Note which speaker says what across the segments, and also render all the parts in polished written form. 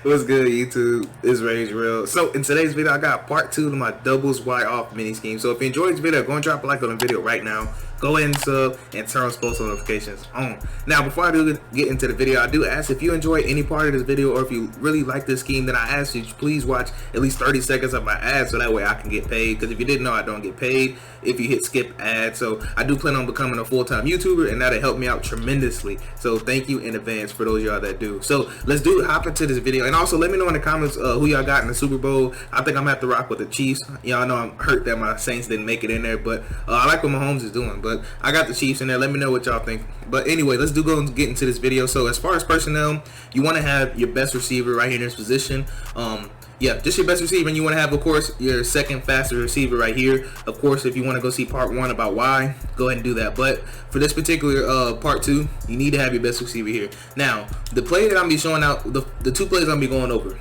Speaker 1: What's good, YouTube? It's Rage Real. So in today's video, I got part 2 to my doubles wide off mini scheme. So if you enjoyed this video, go and drop a like on the video right now. Go ahead and sub and turn on post notifications on. Now, before I do get into the video, I do ask if you enjoy any part of this video or if you really like this scheme, then I ask you to please watch at least 30 seconds of my ads so that way I can get paid. Because if you didn't know, I don't get paid if you hit skip ads. So I do plan on becoming a full-time YouTuber, and that'll help me out tremendously. So thank you in advance for those of y'all that do. So let's hop into this video. And also let me know in the comments who y'all got in the Super Bowl. I think I'm gonna have to rock with the Chiefs. Y'all know I'm hurt that my Saints didn't make it in there, but I like what Mahomes is doing. But I got the Chiefs in there. Let me know what y'all think. But anyway, let's go and get into this video. So as far as personnel, you want to have your best receiver right here in this position. Yeah, just your best receiver, and you want to have, of course, your second fastest receiver right here. Of course, if you want to go see part 1 about why, go ahead and do that. But for this particular part 2, you need to have your best receiver here. Now, the play that I'm going to be showing out, the two plays I'm going to be going over,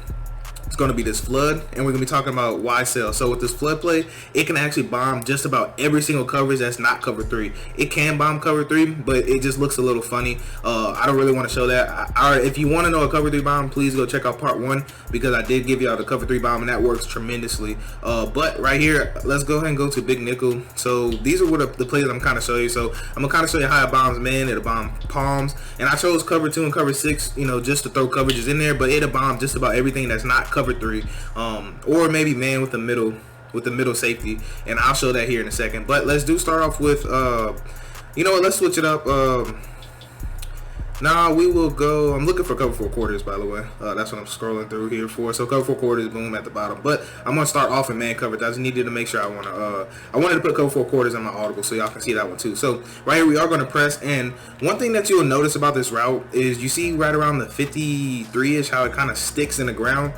Speaker 1: it's going to be this flood, and we're going to be talking about why sell. So with this flood play, it can actually bomb just about every single coverage that's not cover 3. It can bomb cover 3, but it just looks a little funny. I don't really want to show that. If you want to know a cover 3 bomb, please go check out part 1, because I did give y'all the cover 3 bomb, and that works tremendously. But right here, let's go ahead and go to big nickel. So these are what the plays I'm kind of showing you. So I'm going to kind of show you how it bombs man, it'll bomb palms, and I chose cover 2 and cover 6, you know, just to throw coverages in there, but it'll bomb just about everything that's not cover 3, or maybe man with the middle safety, and I'll show that here in a second. But let's start off with you know what, let's switch it up. Now we will go, I'm looking for cover 4 quarters, by the way. That's what I'm scrolling through here for. So cover 4 quarters, boom, at the bottom. But I'm gonna start off in man coverage. I just needed to make sure I wanted to put cover 4 quarters in my audible so y'all can see that one too. So right here we are gonna press, and one thing that you'll notice about this route is you see right around the 53-ish how it kind of sticks in the ground.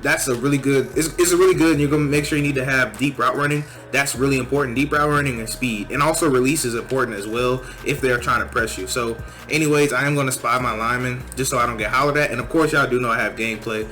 Speaker 1: That's a really good, it's a really good, and you're gonna make sure you need to have deep route running. That's really important. Deep route running and speed, and also release is important as well if they're trying to press you. So anyways, I am going to spy my lineman just so I don't get hollered at, and of course y'all do know I have gameplay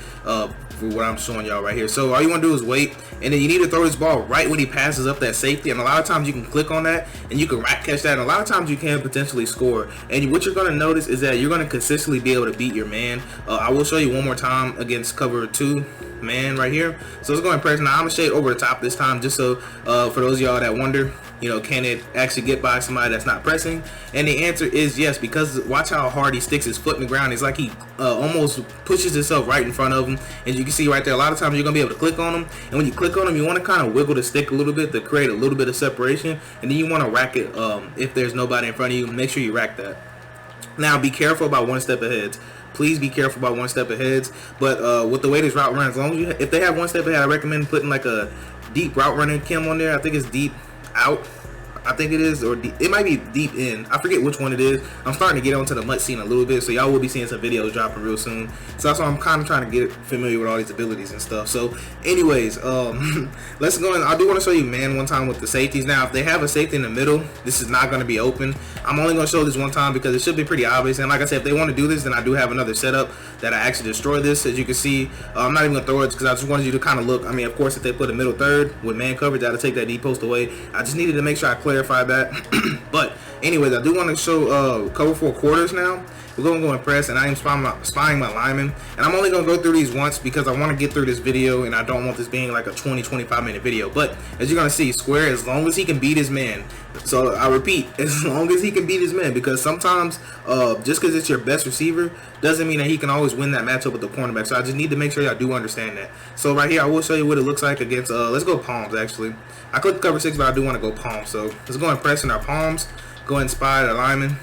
Speaker 1: for what I'm showing y'all right here. So all you want to do is wait, and then you need to throw this ball right when he passes up that safety, and a lot of times you can click on that and you can rack catch that, and a lot of times you can potentially score. And what you're going to notice is that you're going to consistently be able to beat your man. I will show you one more time against cover 2 man right here. So let's go and press. Now I'm gonna shade over the top this time, just so for those of y'all that wonder, you know, can it actually get by somebody that's not pressing? And the answer is yes, because watch how hard he sticks his foot in the ground. It's like he almost pushes himself right in front of him, and you can see right there, a lot of times you're gonna be able to click on him, and when you click on him, you want to kind of wiggle the stick a little bit to create a little bit of separation, and then you want to rack it. If there's nobody in front of you, make sure you rack that. Now be careful about one step ahead. Please be careful about one step ahead. But with the way this route runs, as long as if they have one step ahead, I recommend putting like a deep route running chem on there. I think it's deep out, I think it is, or it might be deep in. I forget which one it is. I'm starting to get onto the MUT scene a little bit, so y'all will be seeing some videos dropping real soon. So that's why I'm kind of trying to get familiar with all these abilities and stuff. So anyways, let's go in. I do want to show you man one time with the safeties. Now if they have a safety in the middle, this is not going to be open. I'm only going to show this one time because it should be pretty obvious. And like I said, if they want to do this, then I do have another setup that I actually destroy this. As you can see, I'm not even going to throw it because I just wanted you to kind of look. I mean, of course, if they put a middle third with man coverage, that'll take that deep post away. I just needed to make sure I clarify that. But anyways, I do want to show cover 4 quarters now. We're going to go and press, and I am spying my lineman, and I'm only going to go through these once because I want to get through this video, and I don't want this being like a 20-25 minute video. But as you're going to see, square, as long as he can beat his man. So I repeat, as long as he can beat his man, because sometimes just because it's your best receiver doesn't mean that he can always win that matchup with the cornerback. So I just need to make sure y'all do understand that. So right here, I will show you what it looks like against, let's go palms actually. I clicked cover 6, but I do want to go palms. So let's go and press in our palms, go and spy the lineman.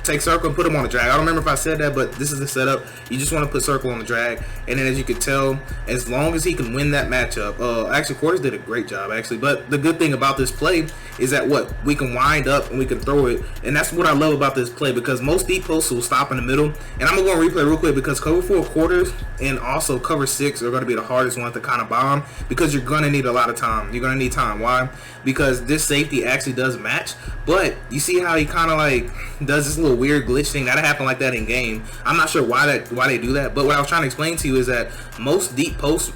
Speaker 1: Take circle and put him on the drag. I don't remember if I said that, but this is the setup. You just want to put circle on the drag, and then as you can tell, as long as he can win that matchup, actually Quarters did a great job actually. But the good thing about this play is that we can wind up and we can throw it, and that's what I love about this play, because most deep posts will stop in the middle. And I'm gonna go and replay real quick, because cover 4 quarters and also cover 6 are going to be the hardest ones to kind of bomb, because you're going to need a lot of time. You're going to need time. Why? Because this safety actually does match, but you see how he kind of like does this little weird glitch thing that'll happen like that in game. I'm not sure why they do that, but what I was trying to explain to you is that most deep posts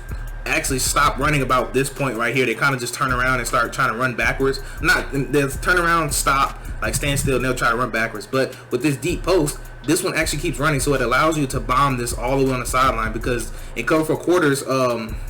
Speaker 1: actually stop running about this point right here. They kind of just turn around and start trying to run backwards. They'll turn around, stop, like stand still, and they'll try to run backwards. But with this deep post, this one actually keeps running, so it allows you to bomb this all the way on the sideline, because in cover 4 quarters,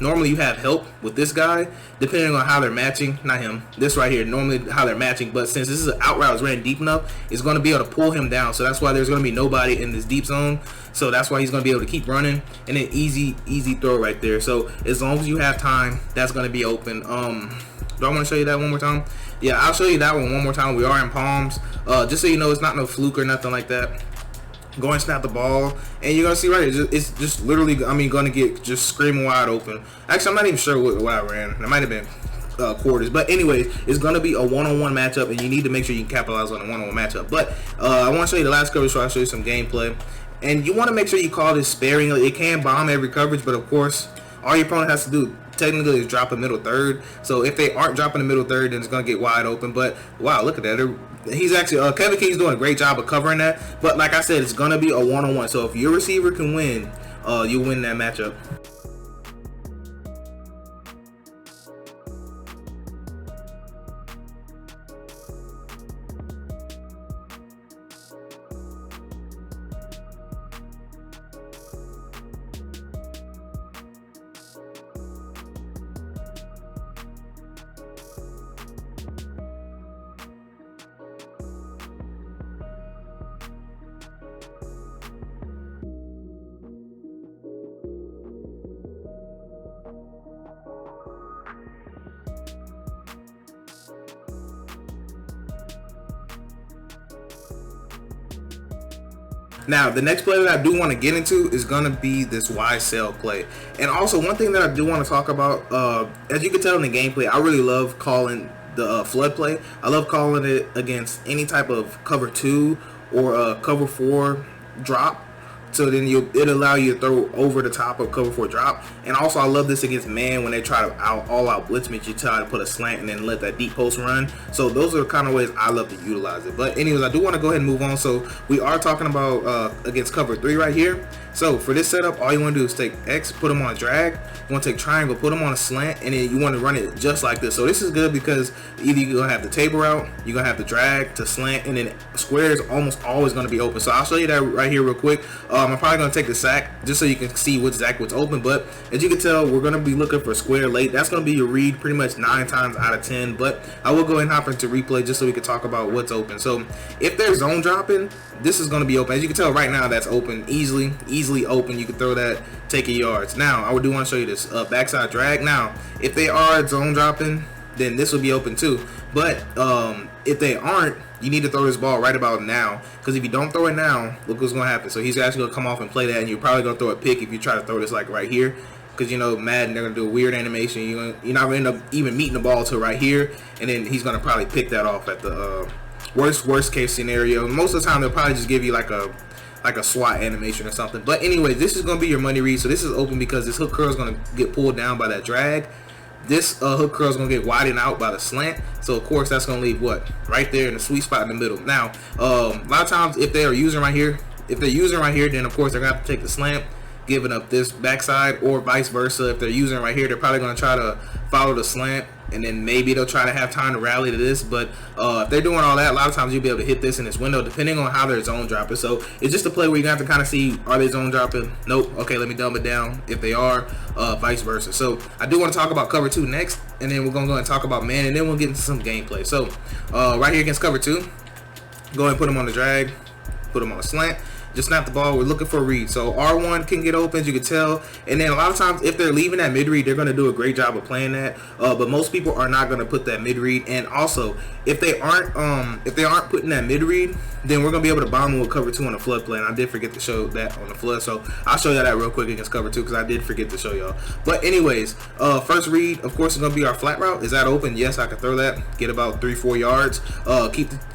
Speaker 1: normally you have help with this guy, depending on how they're matching. Not him, this right here, normally how they're matching, but since this is an out route, it's ran deep enough, it's going to be able to pull him down, so that's why there's going to be nobody in this deep zone, so that's why he's going to be able to keep running, and then easy throw right there. So as long as you have time, that's going to be open. Do I want to show you that one more time? Yeah, I'll show you that one more time. We are in palms, just so you know, it's not no fluke or nothing like that. Go and snap the ball, and you're gonna see right here, it's just literally, I mean, gonna get just screaming wide open. Actually, I'm not even sure what I ran. It might have been quarters, but anyways, it's gonna be a one-on-one matchup, and you need to make sure you can capitalize on a one-on-one matchup. But I want to show you the last coverage, so I'll show you some gameplay, and you want to make sure you call this sparingly. It can bomb every coverage, but of course, all your opponent has to do technically is drop a middle third. So if they aren't dropping the middle third, then it's gonna get wide open. But wow, look at that. He's actually Kevin King's doing a great job of covering that. But like I said, it's gonna be a one-on-one. So if your receiver can win, you win that matchup. Now, the next play that I do want to get into is going to be this wide sail play. And also, one thing that I do want to talk about, as you can tell in the gameplay, I really love calling the flood play. I love calling it against any type of cover 2 or cover 4 drop. So then it'll allow you to throw over the top of cover 4 drop. And also, I love this against man when they try to all out blitz me. You try to put a slant and then let that deep post run. So those are the kind of ways I love to utilize it. But anyways, I do want to go ahead and move on. So we are talking about against cover 3 right here. So for this setup, all you want to do is take X, put them on a drag. You want to take triangle, put them on a slant, and then you want to run it just like this. So this is good because either you're going to have the table route, you're going to have the drag to slant, and then square is almost always going to be open. So I'll show you that right here real quick. I'm probably going to take the sack just so you can see exactly what's open. But as you can tell, we're going to be looking for square late. That's going to be your read pretty much 9 times out of 10. But I will go ahead and hop into replay just so we can talk about what's open. So if there's zone dropping, this is going to be open. As you can tell right now, that's open, easily open. You can throw that, take your yards. Now, I do want to show you this backside drag. Now, if they are zone dropping, then this will be open too. But if they aren't, you need to throw this ball right about now, because if you don't throw it now, look what's going to happen. So he's actually going to come off and play that, and you're probably going to throw a pick if you try to throw this like right here, because you know Madden, they're going to do a weird animation. You're not going to end up even meeting the ball to right here, and then he's going to probably pick that off at the worst case scenario. Most of the time, they'll probably just give you like a SWAT animation or something. But anyway, this is going to be your money read. So this is open because this hook curl is going to get pulled down by that drag. This hook curl is going to get widened out by the slant. So of course that's going to leave what? Right there in the sweet spot in the middle. Now, a lot of times if they are using right here, then of course they're going to have to take the slant, giving up this backside, or vice versa. If they're using right here, they're probably going to try to follow the slant, and then maybe they'll try to have time to rally to this. But if they're doing all that, a lot of times you'll be able to hit this in this window depending on how they're zone dropping. So it's just a play where you're going to have to kind of see, are they zone dropping? Nope. Okay, let me dumb it down. If they are, vice versa. So I do want to talk about cover 2 next, and then we're going to go and talk about man, and then we'll get into some gameplay. So right here against cover 2, go ahead and put them on the drag, put them on a slant. Just snap the ball. We're looking for a read. So R1 can get open, as you can tell. And then a lot of times, if they're leaving that mid read, they're going to do a great job of playing that. But most people are not going to put that mid read. And also, if they aren't putting that mid read, then we're going to be able to bomb them with cover 2 on the flood play. And I did forget to show that on the flood, so I'll show you that real quick against cover 2 because I did forget to show y'all. But anyways, first read, of course, is going to be our flat route. Is that open? Yes, I can throw that. Get about 3-4 yards.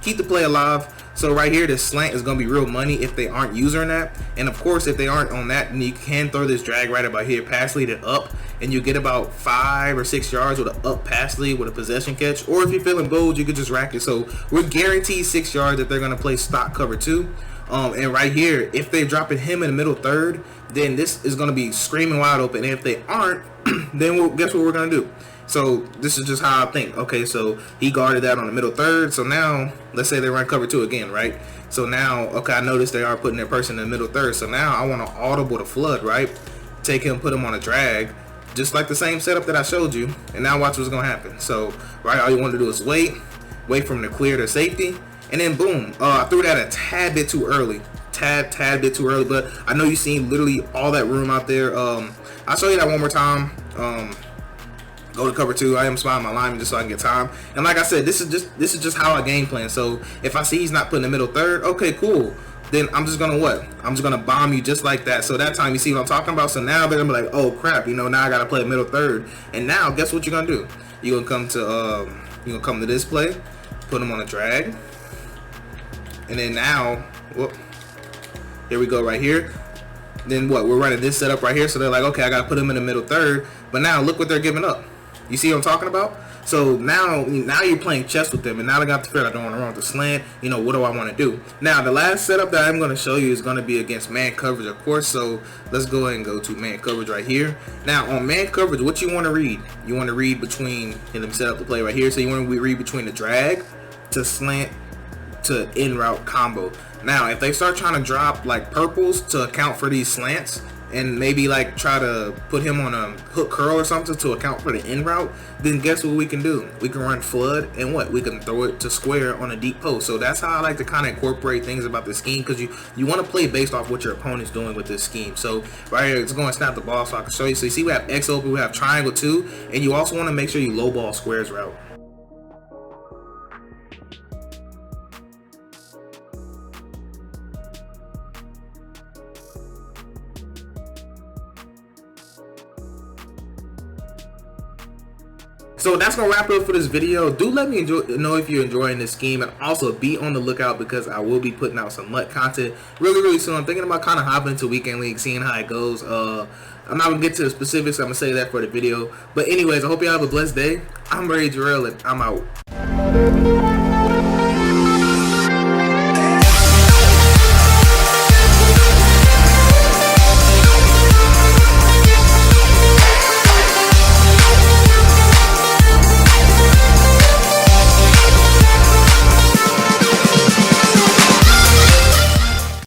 Speaker 1: Keep the play alive. So right here, this slant is going to be real money if they aren't using that. And of course, if they aren't on that, then you can throw this drag right about here, pass lead it up, and you get about 5 or 6 yards with an up pass lead with a possession catch. Or if you're feeling bold, you could just rack it. So we're guaranteed 6 yards if they're going to play stock cover 2. And right here, if they're dropping him in the middle third, then this is going to be screaming wide open. And if they aren't, then guess what we're going to do? So this is just how I think. Okay, so he guarded that on the middle third. So now let's say they run cover 2 again, right? So now, okay, I noticed they are putting their person in the middle third. So now I want to audible the flood, right? Take him, put him on a drag, just like the same setup that I showed you. And now watch what's gonna happen. So right, all you want to do is wait for him to clear their safety, and then boom. I threw that a tad bit too early. Tad bit too early, but I know you've seen literally all that room out there. I'll show you that one more time. Go to cover 2. I am spying my lineman just so I can get time. And like I said, this is just how I game plan. So if I see he's not putting the middle third, okay, cool. Then I'm just gonna what? I'm just gonna bomb you just like that. So that time, you see what I'm talking about. So now they're gonna be like, oh crap, you know, now I gotta play middle third. And now guess what you're gonna do? You're gonna come to this play, put him on a drag, and then now, whoop. Here we go right here. Then what? We're running this setup right here. So they're like, okay, I got to put them in the middle third. But now look what they're giving up. You see what I'm talking about? So now you're playing chess with them. And now they got to figure out, I don't want to run with the slant. You know, what do I want to do? Now, the last setup that I'm going to show you is going to be against man coverage, of course. So let's go ahead and go to man coverage right here. Now, on man coverage, what you want to read? You want to read between, and let me set up the play right here. So you want to read between the drag to slant to in route combo. Now, if they start trying to drop like purples to account for these slants, and maybe like try to put him on a hook curl or something to account for the in route, then guess what we can do? We can run flood, and what? We can throw it to square on a deep post. So that's how I like to kind of incorporate things about the scheme, because you want to play based off what your opponent's doing with this scheme. So right here, it's going to snap the ball so I can show you. So you see we have X open, we have triangle 2, and you also want to make sure you low ball squares route. So that's gonna wrap it up for this video. Do let me know if you're enjoying this scheme, and also be on the lookout because I will be putting out some MUT content really soon. I'm thinking about kind of hopping into weekend league, seeing how it goes. I'm not gonna get to the specifics. I'm gonna say that for the video. But anyways, I hope you have a blessed day. I'm Ray Jarrell, and I'm out.